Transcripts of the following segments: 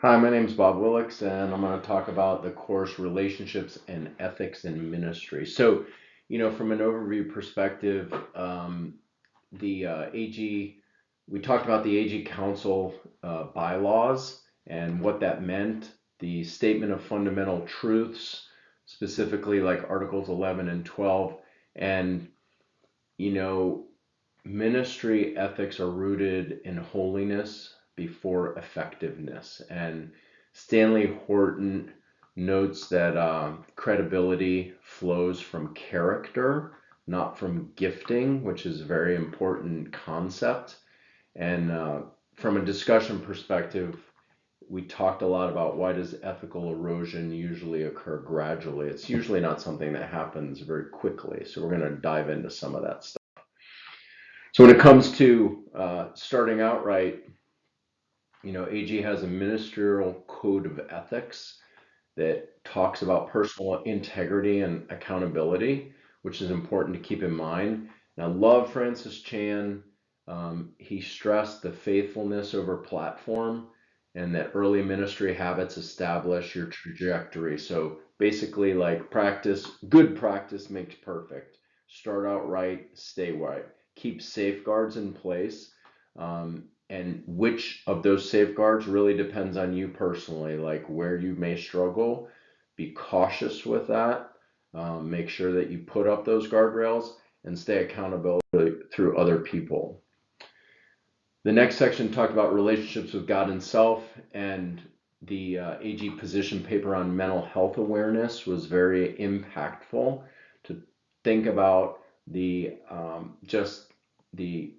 Hi, my name is Bob Willix, and I'm going to talk about the course Relationships and Ethics in Ministry. From an overview perspective, the AG, we talked about the AG Council bylaws and what that meant, the Statement of Fundamental Truths, specifically like Articles 11 and 12. And, you know, ministry ethics are rooted in holiness before effectiveness. And Stanley Horton notes that credibility flows from character, not from gifting, which is a very important concept. And From a discussion perspective, we talked a lot about why does ethical erosion usually occur gradually. It's usually not something that happens very quickly. So we're going to dive into some of that stuff. So when it comes to starting out right, AG has a ministerial code of ethics that talks about personal integrity and accountability, which is important to keep in mind. And I love Francis Chan. He stressed the faithfulness over platform and that early ministry habits establish your trajectory. So basically, like good practice makes perfect. Start out right, stay right. Keep safeguards in place. And which of those safeguards really depends on you personally, like where you may struggle. Be cautious with that. Make sure that you put up those guardrails and stay accountable through other people. The next section talked about relationships with God and self, and the AG position paper on mental health awareness was very impactful to think about just the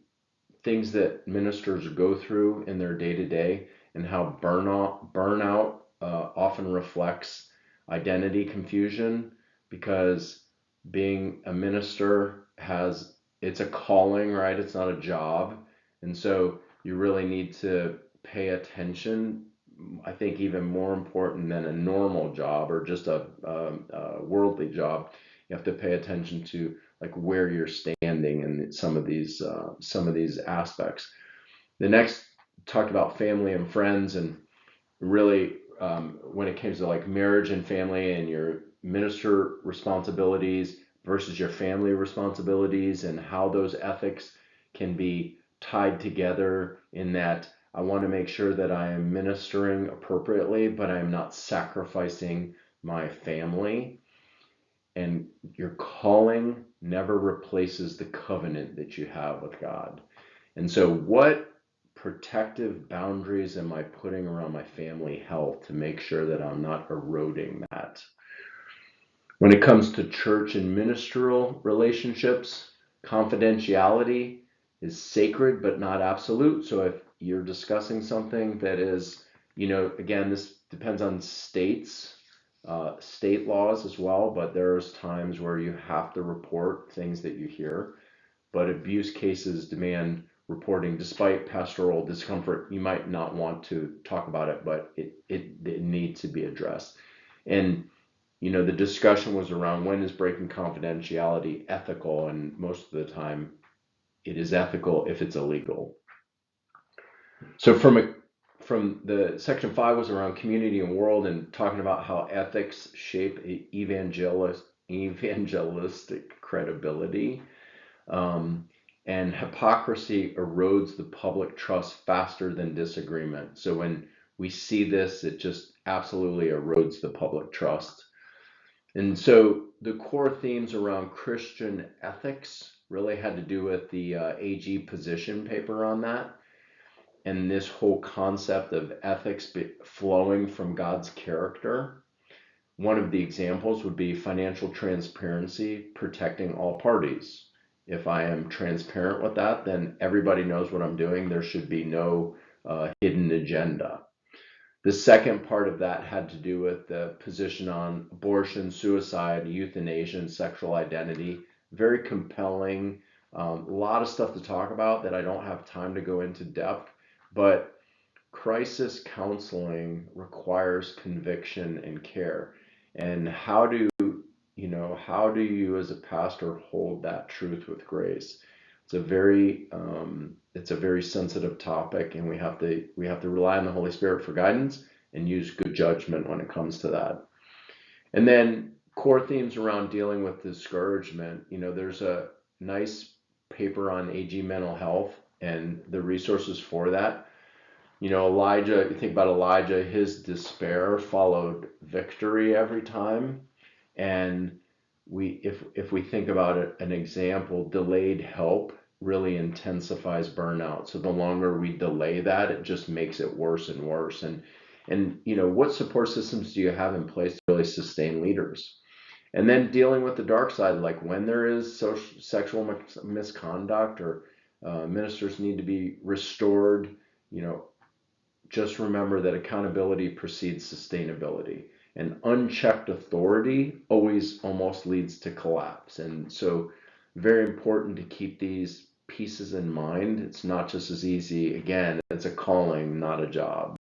things that ministers go through in their day to day and how burnout often reflects identity confusion because being a minister has it's a calling, right? It's not a job. And so you really need to pay attention. I think even more important than a normal job or just a worldly job, you have to pay attention to like where you're standing in some of these aspects. The next talked about family and friends, and really when it came to like marriage and family and your minister responsibilities versus your family responsibilities and how those ethics can be tied together in that I want to make sure that I am ministering appropriately, but I am not sacrificing my family. And your calling never replaces the covenant that you have with God. And so, what protective boundaries am I putting around my family health to make sure that I'm not eroding that? When it comes to church and ministerial relationships, confidentiality is sacred but not absolute. So, if you're discussing something that is, again, this depends on state laws as well, but there's times where you have to report things that you hear. But abuse cases demand reporting despite pastoral discomfort. You might not want to talk about it, but it needs to be addressed. And the discussion was around when is breaking confidentiality ethical, and most of the time it is ethical if it's illegal. So from the section 5 was around community and world and talking about how ethics shape evangelistic credibility. Um, and hypocrisy erodes the public trust faster than disagreement. So when we see this, it just absolutely erodes the public trust. And so the core themes around Christian ethics really had to do with the AG position paper on that. And this whole concept of ethics flowing from God's character. One of the examples would be financial transparency, protecting all parties. If I am transparent with that, then everybody knows what I'm doing. There should be no hidden agenda. The second part of that had to do with the position on abortion, suicide, euthanasia, and sexual identity. Very compelling. A lot of stuff to talk about that I don't have time to go into depth, but crisis counseling requires conviction and care. And how do you as a pastor hold that truth with grace? It's a very sensitive topic, and we have to rely on the Holy Spirit for guidance and use good judgment when it comes to that. And then core themes around dealing with discouragement. There's a nice paper on AG mental health and the resources for that. Elijah, you think about Elijah, his despair followed victory every time. And if we think about it, an example, delayed help really intensifies burnout. So the longer we delay that, it just makes it worse and worse. And what support systems do you have in place to really sustain leaders? And then dealing with the dark side, like when there is sexual misconduct or ministers need to be restored, you know, just remember that accountability precedes sustainability. And unchecked authority always almost leads to collapse. And so, very important to keep these pieces in mind. It's not just as easy, again, it's a calling, not a job.